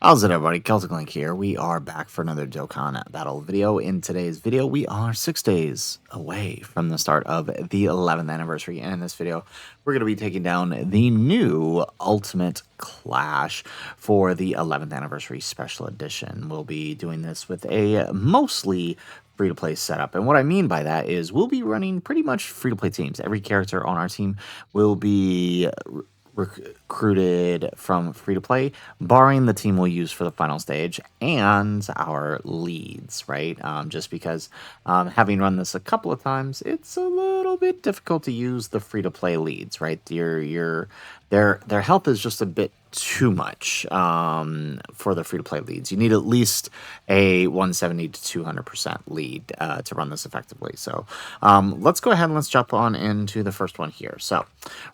How's it, everybody? Celtic Link here. We are back for another Dokkan Battle video. In today's video, we are 6 days away from the start of the 11th anniversary. And in this video, we're going to be taking down the new Ultimate Clash for the 11th anniversary special edition. We'll be doing this with a mostly free-to-play setup. And what I mean by that is we'll be running pretty much free-to-play teams. Every character on our team will be recruited from free-to-play, barring the team we'll use for the final stage and our leads, right? Just because having run this a couple of times, it's a little bit difficult to use the free-to-play leads, right? Their health is just a bit too much for the free-to-play leads. You need at least a 170 to 200% lead to run this effectively. So let's go ahead and let's jump on into the first one here. So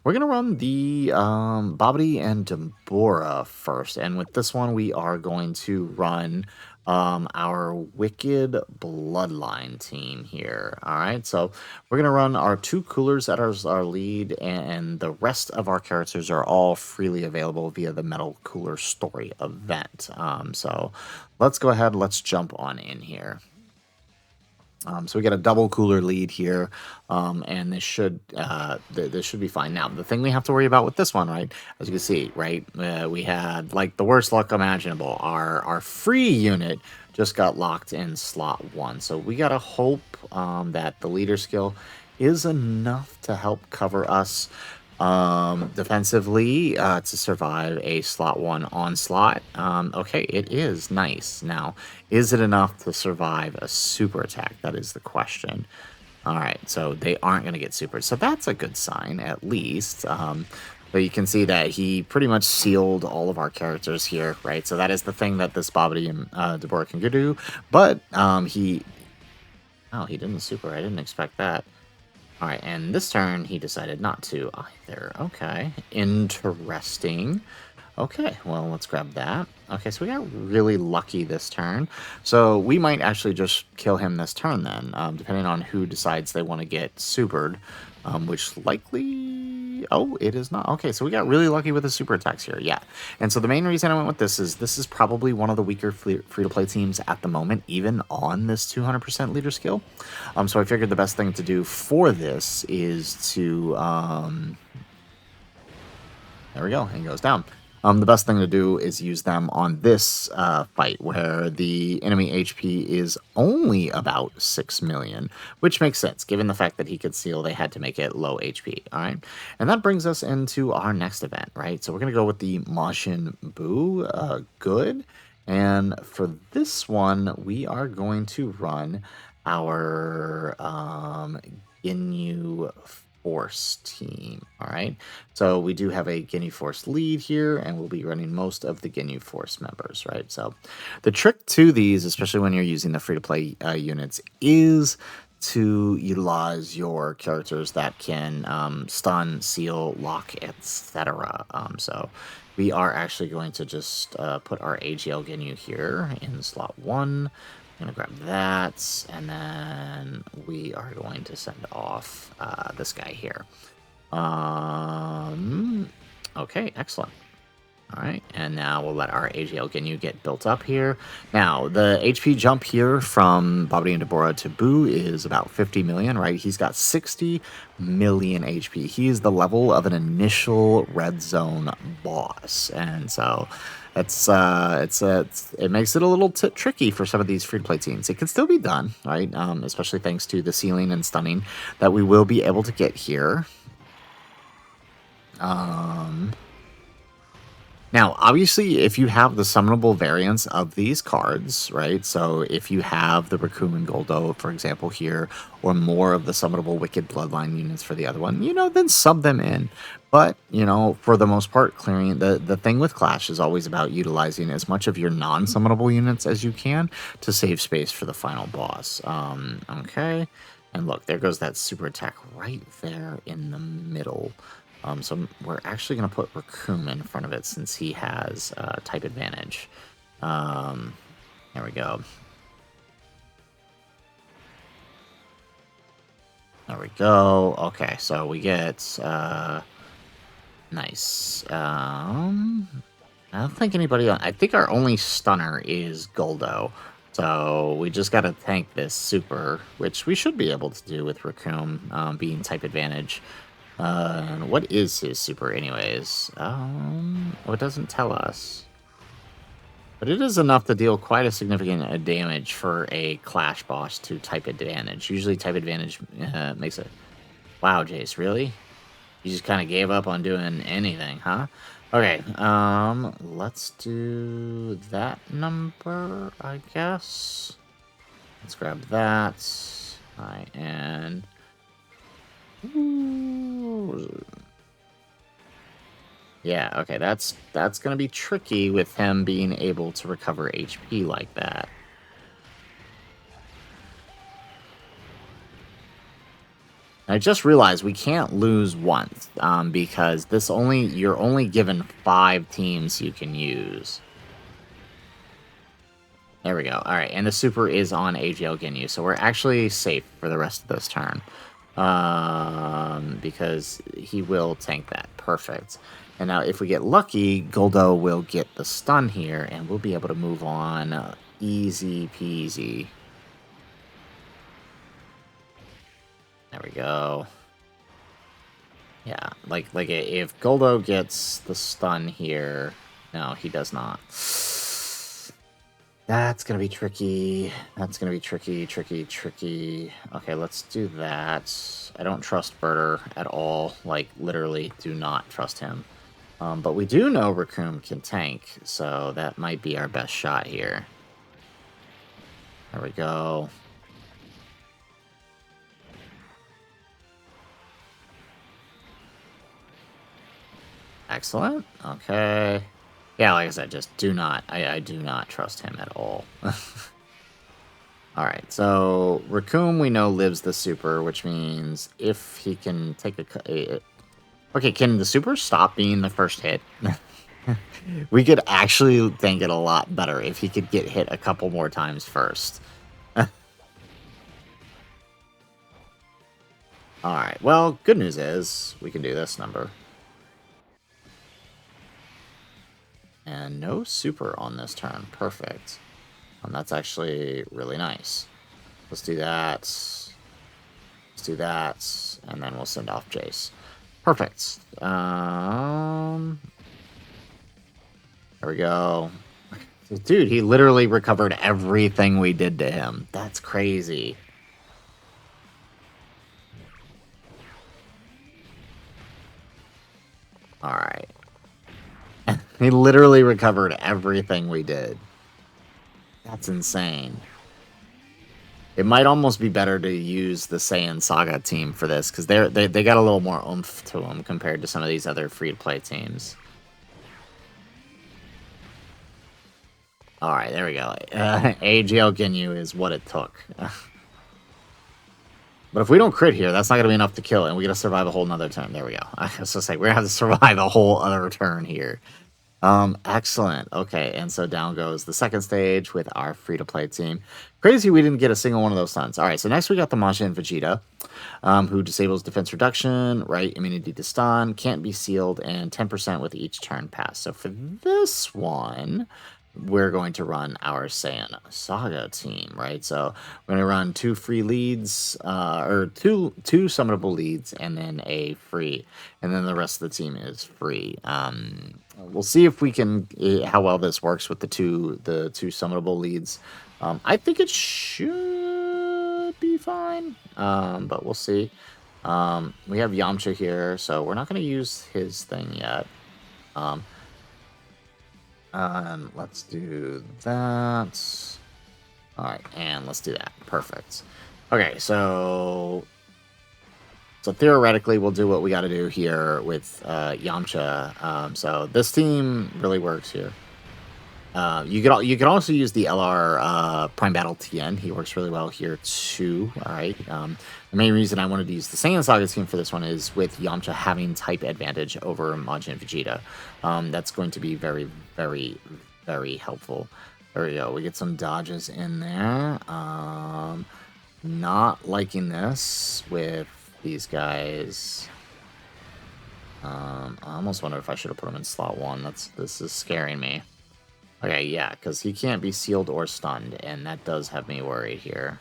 we're going to run the Babidi and Dabura first. And with this one, we are going to run our Wicked Bloodline team here. All right, so we're going to run our 2 coolers at our lead, and the rest of our characters are all freely available via the Metal Cooler Story event. So let's go ahead, let's jump on in here. So we get a double cooler lead here, and this should be fine. Now, the thing we have to worry about with this one, right, as you can see, right, we had like the worst luck imaginable. Our free unit just got locked in slot 1, so we gotta hope that the leader skill is enough to help cover us defensively to survive a slot 1 onslaught. Okay, it is nice. Now, is it enough to survive a super attack? That is the question. All right, so they aren't going to get super, so that's a good sign at least. But you can see that he pretty much sealed all of our characters here, right? So that is the thing that this Babidi and Dabura can do. But he didn't super. I didn't expect that. All right, and this turn, he decided not to either. Okay, interesting. Okay, well, let's grab that. Okay, so we got really lucky this turn. So we might actually just kill him this turn then, depending on who decides they want to get supered, which likely... Oh, it is not. Okay, so we got really lucky with the super attacks here, yeah. And so the main reason I went with this is probably one of the weaker free-to-play teams at the moment, even on this 200% leader skill. So I figured the best thing to do for this is to... there we go, and he goes down. The best thing to do is use them on this fight where the enemy HP is only about 6 million, which makes sense. Given the fact that he could seal, they had to make it low HP, all right? And that brings us into our next event, right? So we're going to go with the Majin Buu, good. And for this one, we are going to run our Ginyu Force team. All right, so we do have a Ginyu Force lead here, and we'll be running most of the Ginyu Force members, right? So the trick to these, especially when you're using the free-to-play units, is to utilize your characters that can stun, seal, lock, etc. So we are actually going to just put our AGL Ginyu here in slot 1. I'm going to grab that, and then we are going to send off this guy here. Okay, excellent. All right, and now we'll let our AGL Ginyu get built up here. Now, the HP jump here from Babidi and Dabura to Buu is about 50 million, right? He's got 60 million HP. He is the level of an initial red zone boss, and so it makes it a little tricky for some of these free-to-play teams. It can still be done, right? Especially thanks to the sealing and stunning that we will be able to get here. Now, obviously, if you have the summonable variants of these cards, right? So if you have the Raccoon Goldo, for example, here, or more of the summonable Wicked Bloodline units for the other one, then sub them in. But, for the most part, clearing the thing with Clash is always about utilizing as much of your non-summonable units as you can to save space for the final boss. Okay. And look, there goes that super attack right there in the middle. So we're actually going to put Raccoon in front of it since he has type advantage. There we go. There we go. Okay, so we get... nice. I don't think anybody else. I think our only stunner is Goldo. So we just got to tank this super, which we should be able to do with Raccoon being type advantage. What is his super anyways? It doesn't tell us. But it is enough to deal quite a significant damage for a Clash boss to type advantage. Usually type advantage makes it... Wow, Jace, really? You just kind of gave up on doing anything, huh? Okay, let's do that number, I guess. Let's grab that. All right, and... Ooh. Yeah, okay, that's gonna be tricky with him being able to recover HP like that. I just realized we can't lose once, because you're only given 5 teams you can use. There we go. All right, and the super is on AGL Ginyu, so we're actually safe for the rest of this turn, because he will tank that. Perfect. And now if we get lucky, Goldo will get the stun here, and we'll be able to move on easy peasy. There we go. Yeah, like if Goldo gets the stun here, no, he does not. That's gonna be tricky. That's gonna be tricky. Okay, let's do that. I don't trust Birder at all. Like, literally do not trust him. But we do know Raccoon can tank, so that might be our best shot here. There we go. Excellent. Okay. Yeah, like I said, just do not. I do not trust him at all. Alright, so Raccoon we know lives the super, which means if he can take a... Okay, can the super stop being the first hit? We could actually tank it a lot better if he could get hit a couple more times first. Alright, well, good news is we can do this number. And no super on this turn. Perfect. And that's actually really nice. Let's do that. Let's do that. And then we'll send off Jace. Perfect. There we go. Dude, he literally recovered everything we did to him. That's crazy. Alright. He literally recovered everything we did. That's insane. It might almost be better to use the Saiyan Saga team for this, because they got a little more oomph to them compared to some of these other free-to-play teams. Alright, there we go. AGL Ginyu is what it took. But if we don't crit here, that's not going to be enough to kill it, and we got to survive a whole nother turn. There we go. I was going to say, we're going to have to survive a whole other turn here. Excellent. Okay, and so down goes the second stage with our free-to-play team. Crazy we didn't get a single one of those stuns. All right, so next we got the Majin Vegeta, who disables defense reduction, right, immunity to stun, can't be sealed, and 10% with each turn pass. So for this one, we're going to run our Saiyan Saga team, right? So we're going to run 2 free leads, or two summonable leads, and then a free, and then the rest of the team is free. We'll see if we can how well this works with the two summonable leads. I think it should be fine, but we'll see. We have Yamcha here, so we're not going to use his thing yet. Let's do that. All right, and let's do that. Perfect. Okay, so theoretically, we'll do what we got to do here with Yamcha. So this team really works here. You could also use the LR Prime Battle TN. He works really well here too. All right. The main reason I wanted to use the Saiyan Saga team for this one is with Yamcha having type advantage over Majin Vegeta. That's going to be very, very, very helpful. There we go. We get some dodges in there. Not liking this with these guys. I almost wonder if I should have put him in slot 1. This is scaring me. Okay, yeah, because he can't be sealed or stunned, and that does have me worried here.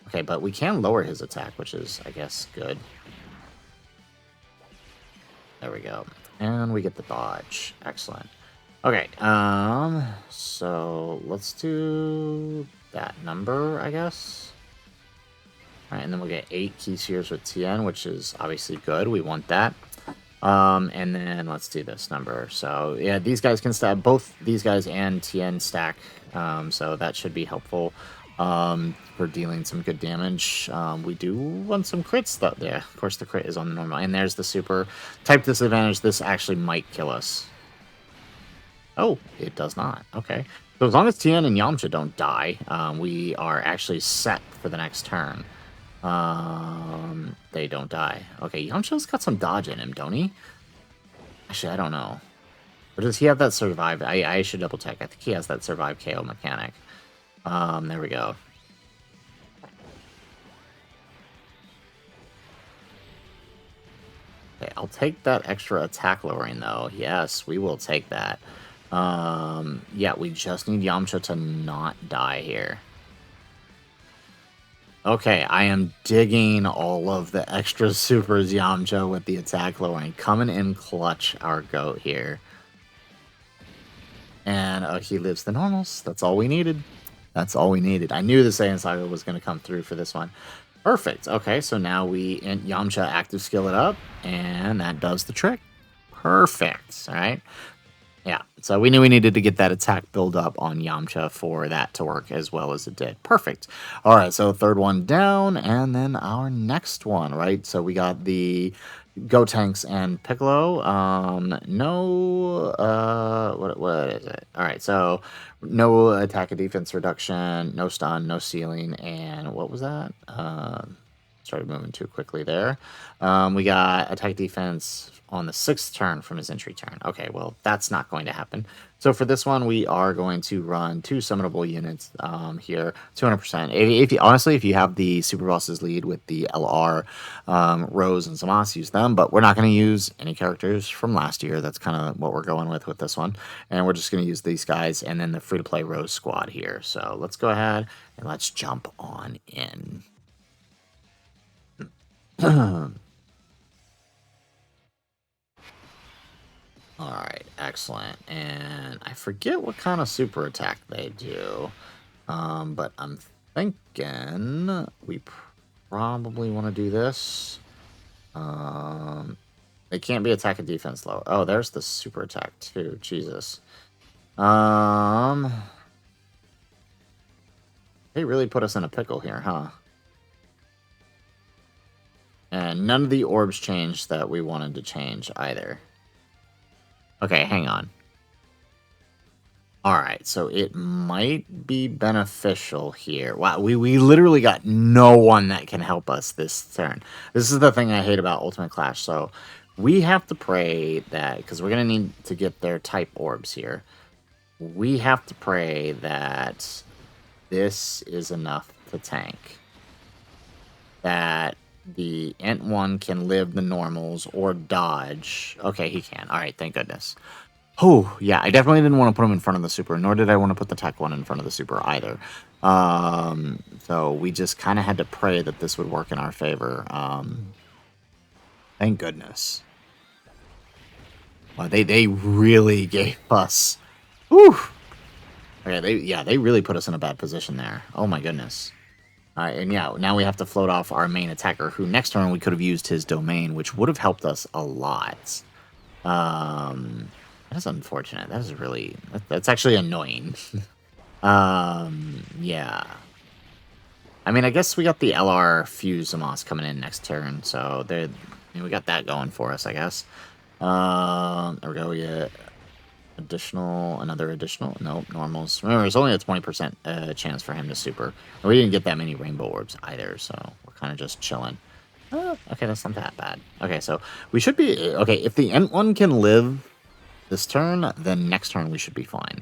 Okay, but we can lower his attack, which is, I guess, good. There we go. And we get the dodge. Excellent. Okay, so let's do that number, I guess. All right, and then we'll get 8 key spheres with Tien, which is obviously good. We want that. And then let's do this number. So yeah, these guys can stack, both these guys and Tien stack. So that should be helpful for dealing some good damage. We do want some crits though. Yeah, of course the crit is on the normal. And there's the super type disadvantage. This actually might kill us. Oh, it does not. Okay. So as long as Tien and Yamcha don't die, we are actually set for the next turn. They don't die. Okay, Yamcha's got some dodge in him, don't he? Actually, I don't know. Or does he have that survive? I should double check. I think he has that survive KO mechanic. There we go. Okay, I'll take that extra attack lowering though. Yes, we will take that. Yeah, we just need Yamcha to not die here. Okay, I am digging all of the extra supers Yamcha with the attack lowering. Coming in clutch, our goat here. And he lives the normals. That's all we needed. That's all we needed. I knew the Saiyan Saga was going to come through for this one. Perfect. Okay, so now we Yamcha active skill it up, and that does the trick. Perfect. All right. Yeah, so we knew we needed to get that attack build up on Yamcha for that to work as well as it did. Perfect. All right, so third one down, and then our next one, right? So we got the Gotenks and Piccolo. What is it? All right, so no attack and defense reduction, no stun, no sealing, and what was that? Started moving too quickly there. We got attack defense on the 6th turn from his entry turn. Okay, well, that's not going to happen. So for this one, we are going to run 2 summonable units here, 200%. If you, honestly, if you have the Super Bosses lead with the LR, Rose and Samas, use them. But we're not going to use any characters from last year. That's kind of what we're going with this one. And we're just going to use these guys and then the free-to-play Rose squad here. So let's go ahead and let's jump on in. Alright, excellent. And I forget what kind of super attack they do. But I'm thinking we probably want to do this. They can't be attack and defense low. Oh, there's the super attack too. Jesus. They really put us in a pickle here, huh? And none of the orbs changed that we wanted to change either. Okay, hang on. Alright, so it might be beneficial here. Wow, we literally got no one that can help us this turn. This is the thing I hate about Ultimate Clash. So we have to pray that, because we're going to need to get their type orbs here. We have to pray that this is enough to tank. That the Ent 1 can live the normals or dodge. Okay, he can. Alright, thank goodness. Oh, yeah, I definitely didn't want to put him in front of the super, nor did I want to put the tech one in front of the super either. So we just kind of had to pray that this would work in our favor. Thank goodness. Well, they really gave us... Whew! Okay, they really put us in a bad position there. Oh my goodness. Alright, and yeah, now we have to float off our main attacker, who next turn we could have used his domain, which would have helped us a lot. That's unfortunate. That is really... That's actually annoying. Yeah. I mean, I guess we got the LR Fuse Zamas coming in next turn, so we got that going for us, I guess. There we go. We get another additional. Nope, normals. Remember, it's only a 20% chance for him to super. And we didn't get that many rainbow orbs either, so we're kind of just chilling. Okay, that's not that bad. Okay, so we should be... Okay, if the Ent 1 can live this turn, then next turn we should be fine.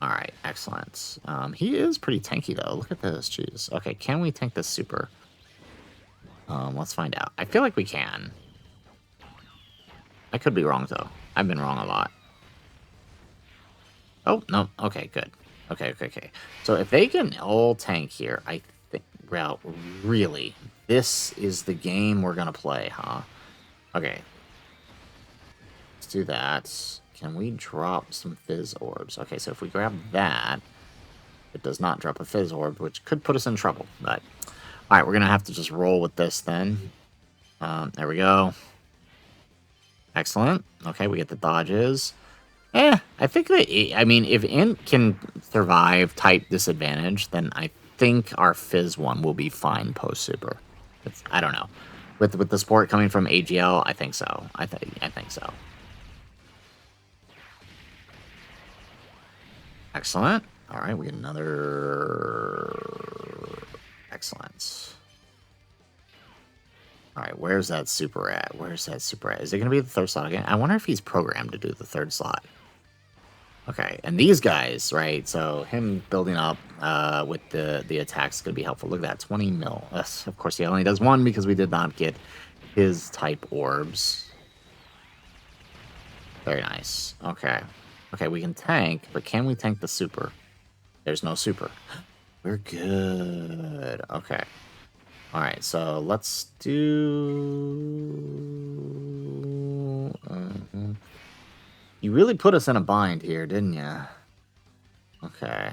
Alright, excellent. He is pretty tanky, though. Look at this, jeez. Okay, can we tank this super? Let's find out. I feel like we can. I could be wrong, though. I've been wrong a lot. Oh, no. Okay, good. Okay. So if they can all tank here, I think, well, really, this is the game we're going to play, huh? Okay. Let's do that. Can we drop some Fizz Orbs? Okay, so if we grab that, it does not drop a Fizz Orb, which could put us in trouble. But, all right, we're going to have to just roll with this then. There we go. Excellent. Okay, we get the dodges. I think that, I mean, if Int can survive type disadvantage, then I think our Fizz one will be fine post-super. I don't know. With the support coming from AGL, I think so. I think so. Excellent. All right, we get another... Excellent. All right, where's that super at? Where's that super at? Is it going to be the third slot again? I wonder if he's programmed to do the third slot. Okay, and these guys, right? So him building up with the attacks is going to be helpful. Look at that, 20 mil. Of course, he only does one because we did not get his type orbs. Very nice. Okay. Okay, we can tank, but can we tank the super? There's no super. We're good. Okay. All right, so let's do... You really put us in a bind here, didn't you? Okay.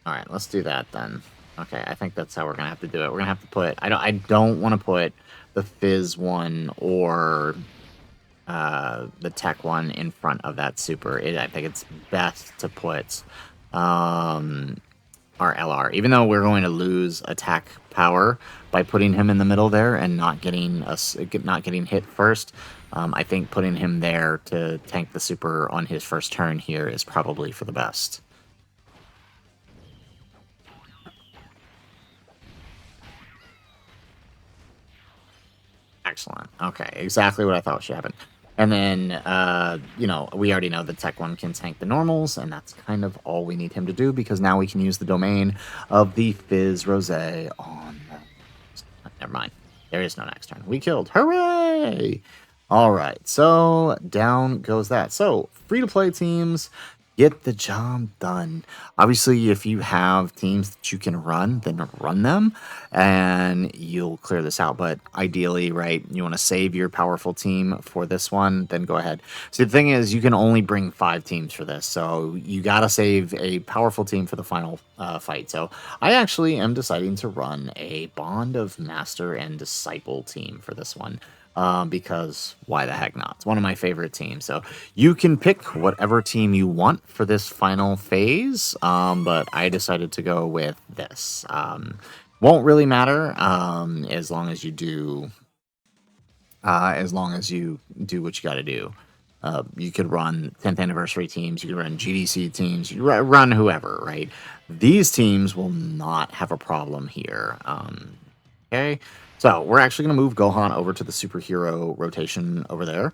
All right, let's do that then. Okay, I think that's how we're gonna have to do it. We're gonna have to put... I don't want to put the Fizz one or the Tech one in front of that super. I think it's best to put our LR, even though we're going to lose attack power by putting him in the middle there and not getting hit first. I think putting him there to tank the super on his first turn here is probably for the best. Excellent. Okay, exactly what I thought should happen. And then, you know, we already know the Tech one can tank the normals, and that's kind of all we need him to do, because now we can use the domain of the Fizz Rosé on... Never mind. There is no next turn. We killed. Hooray! All right, so down goes that. So, free-to-play teams... Get the job done. Obviously, if you have teams that you can run, then run them, and you'll clear this out. But ideally, right, you want to save your powerful team for this one, then go ahead. So the thing is, you can only bring 5 teams for this, so you got to save a powerful team for the final fight. So I actually am deciding to run a Bond of Master and Disciple team for this one. Because why the heck not? It's one of my favorite teams. So you can pick whatever team you want for this final phase, but I decided to go with this. Won't really matter as long as you do what you got to do. You could run 10th anniversary teams, you could run GDC teams, you run whoever, right? These teams will not have a problem here. Okay. So we're actually going to move Gohan over to the superhero rotation over there.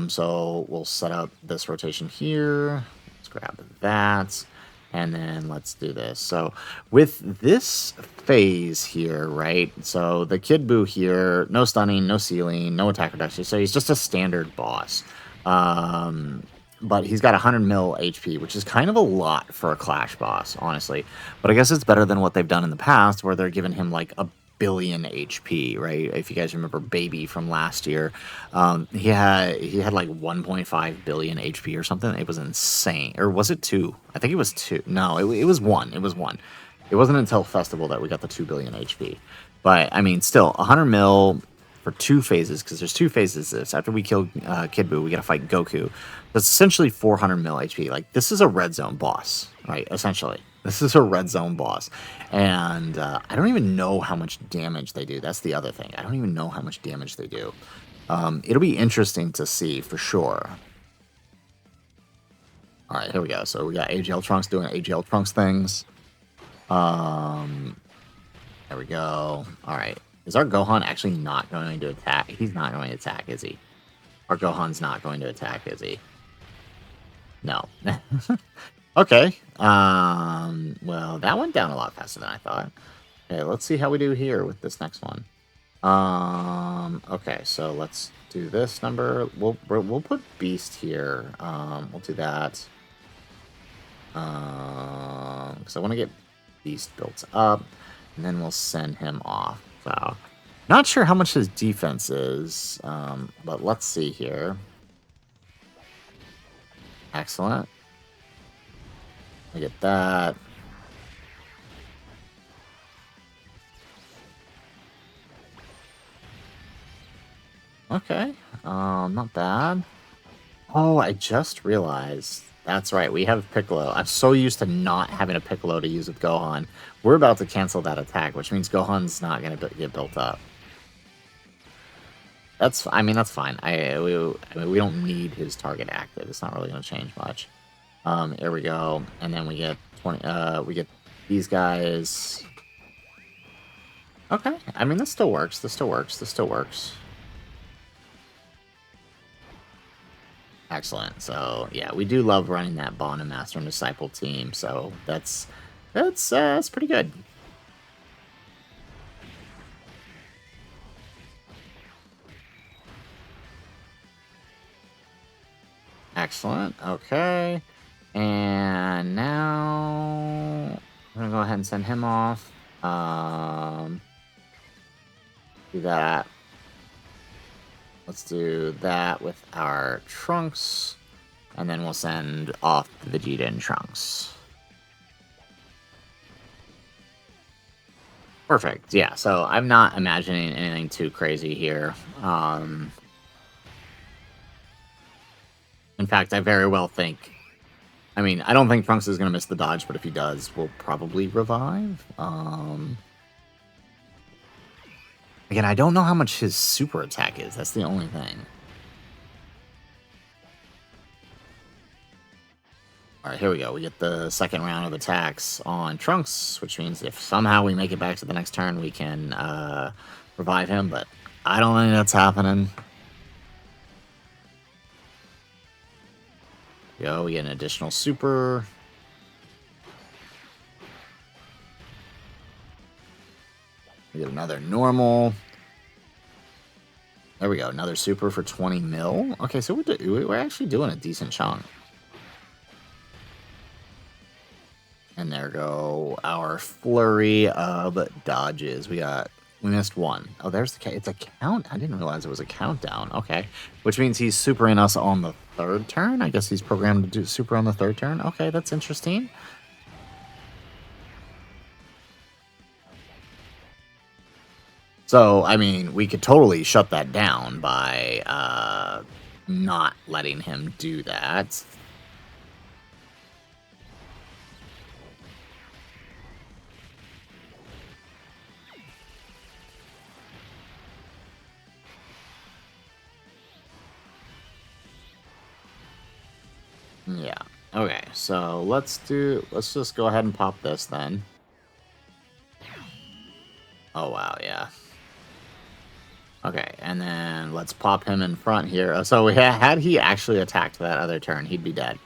So we'll set up this rotation here. Let's grab that. And then let's do this. So with this phase here, right? So the Kid Buu here, no stunning, no sealing, no attack reduction. So he's just a standard boss. But he's got 100 mil HP, which is kind of a lot for a Clash boss, honestly. But I guess it's better than what they've done in the past, where they're giving him like a billion HP, right? If you guys remember Baby from last year, he had like 1.5 billion HP or something. It was insane. Or was it 2? I think it was 2. No, it was 1. It was 1. It wasn't until Festival that we got the 2 billion HP. But I mean, still 100 mil for 2 phases, because there's 2 phases to this. After we kill Kid Buu, we gotta fight Goku. That's essentially 400 mil HP. Like, this is a red zone boss, right? Essentially. This is a red zone boss. And I don't even know how much damage they do. That's the other thing. I don't even know how much damage they do. It'll be interesting to see for sure. All right, here we go. So we got AGL Trunks doing AGL Trunks things. There we go. All right. Is our Gohan actually not going to attack? He's not going to attack, is he? Our Gohan's not going to attack, is he? No. Okay. Well, that went down a lot faster than I thought. Okay, let's see how we do here with this next one. Okay, so let's do this number. We'll put Beast here. We'll do that. Because I want to get Beast built up, and then we'll send him off. So, not sure how much his defense is, but let's see here. Excellent. I get that. Okay, not bad. Oh, I just realized. That's right, we have Piccolo. I'm so used to not having a Piccolo to use with Gohan. We're about to cancel that attack, which means Gohan's not going to get built up. I mean, that's fine. I mean, we don't need his target active. It's not really going to change much. Here we go, and then we get 20. We get these guys. Okay, I mean, this still works. This still works. This still works. Excellent. So yeah, we do love running that Bond and Master and Disciple team. So that's pretty good. Excellent. Okay, and now I'm gonna go ahead and send him off. Do that. Let's do that with our Trunks. And then we'll send off Vegeta and Trunks. Perfect. Yeah, so I'm not imagining anything too crazy here. In fact, I very well think... I mean, I don't think Trunks is going to miss the dodge, but if he does, we'll probably revive. Again, I don't know how much his super attack is. That's the only thing. Alright, here we go. We get the second round of attacks on Trunks, which means if somehow we make it back to the next turn, we can revive him, but I don't think that's happening. Go, we get an additional super. We get another normal. There we go, another super for 20 mil. Okay, so we're actually doing a decent chunk. And there go our flurry of dodges. We missed one. Oh, there's the it's a count. I didn't realize it was a countdown. Okay, which means he's supering us on the third turn. I guess he's programmed to do super on the third turn. Okay, that's interesting. So, I mean, we could totally shut that down by not letting him do that. Yeah. Okay, so let's just go ahead and pop this then. Oh, wow, yeah. Okay, and then let's pop him in front here. So had he actually attacked that other turn, he'd be dead.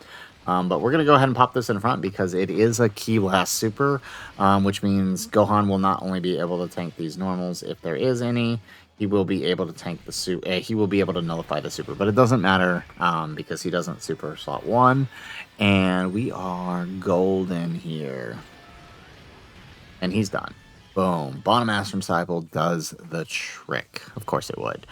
But we're going to go ahead and pop this in front because it is a Ki Blast Super, which means Gohan will not only be able to tank these normals if there is any, he will be able to tank the super. He will be able to nullify the super, but it doesn't matter because he doesn't super slot 1, and we are golden here, and he's done. Boom. Bottom Master Disciple does the trick. Of course it would.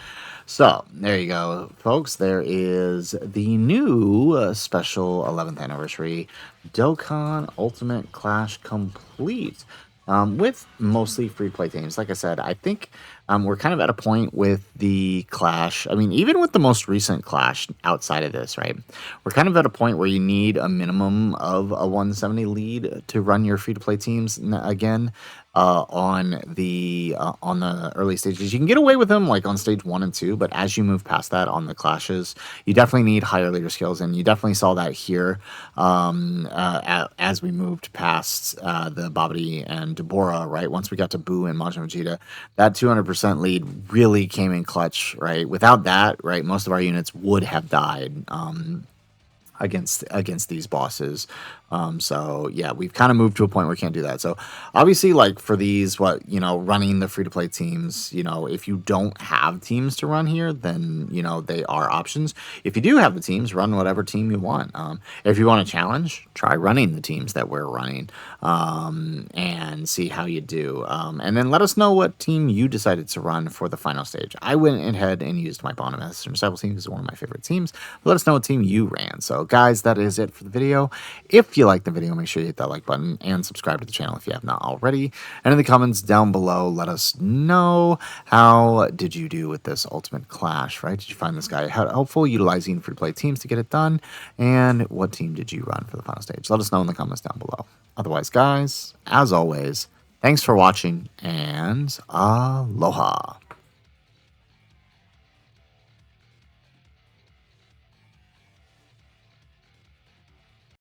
So, there you go, folks. There is the new special 11th anniversary Dokkan Ultimate Clash Complete. With mostly free play teams. Like I said, I think we're kind of at a point with the Clash. I mean, even with the most recent Clash outside of this, right? We're kind of at a point where you need a minimum of a 170 lead to run your free to play teams again. On the early stages, you can get away with them like on stage 1 and 2, but as you move past that on the clashes, you definitely need higher leader skills, and you definitely saw that here as we moved past the Babidi and Dabura, right? Once we got to Buu and Majin Vegeta, that 200% lead really came in clutch, right? Without that, right, most of our units would have died. Against these bosses, So yeah, we've kind of moved to a point where we can't do that. So obviously, like for these, running the free to play teams, if you don't have teams to run here, then they are options. If you do have the teams, run whatever team you want. If you want a challenge, try running the teams that we're running, and see how you do. And then let us know what team you decided to run for the final stage. I went ahead and used my Bond Master Disciple team because it's one of my favorite teams. Let us know what team you ran. So guys, that is it for the video. If you like the video, make sure you hit that like button and subscribe to the channel if you have not already. And in the comments down below, let us know, how did you do with this Ultimate Clash, right? Did you find this guy helpful, utilizing free-to-play teams to get it done? And what team did you run for the final stage? Let us know in the comments down below. Otherwise, guys, as always, thanks for watching, and aloha.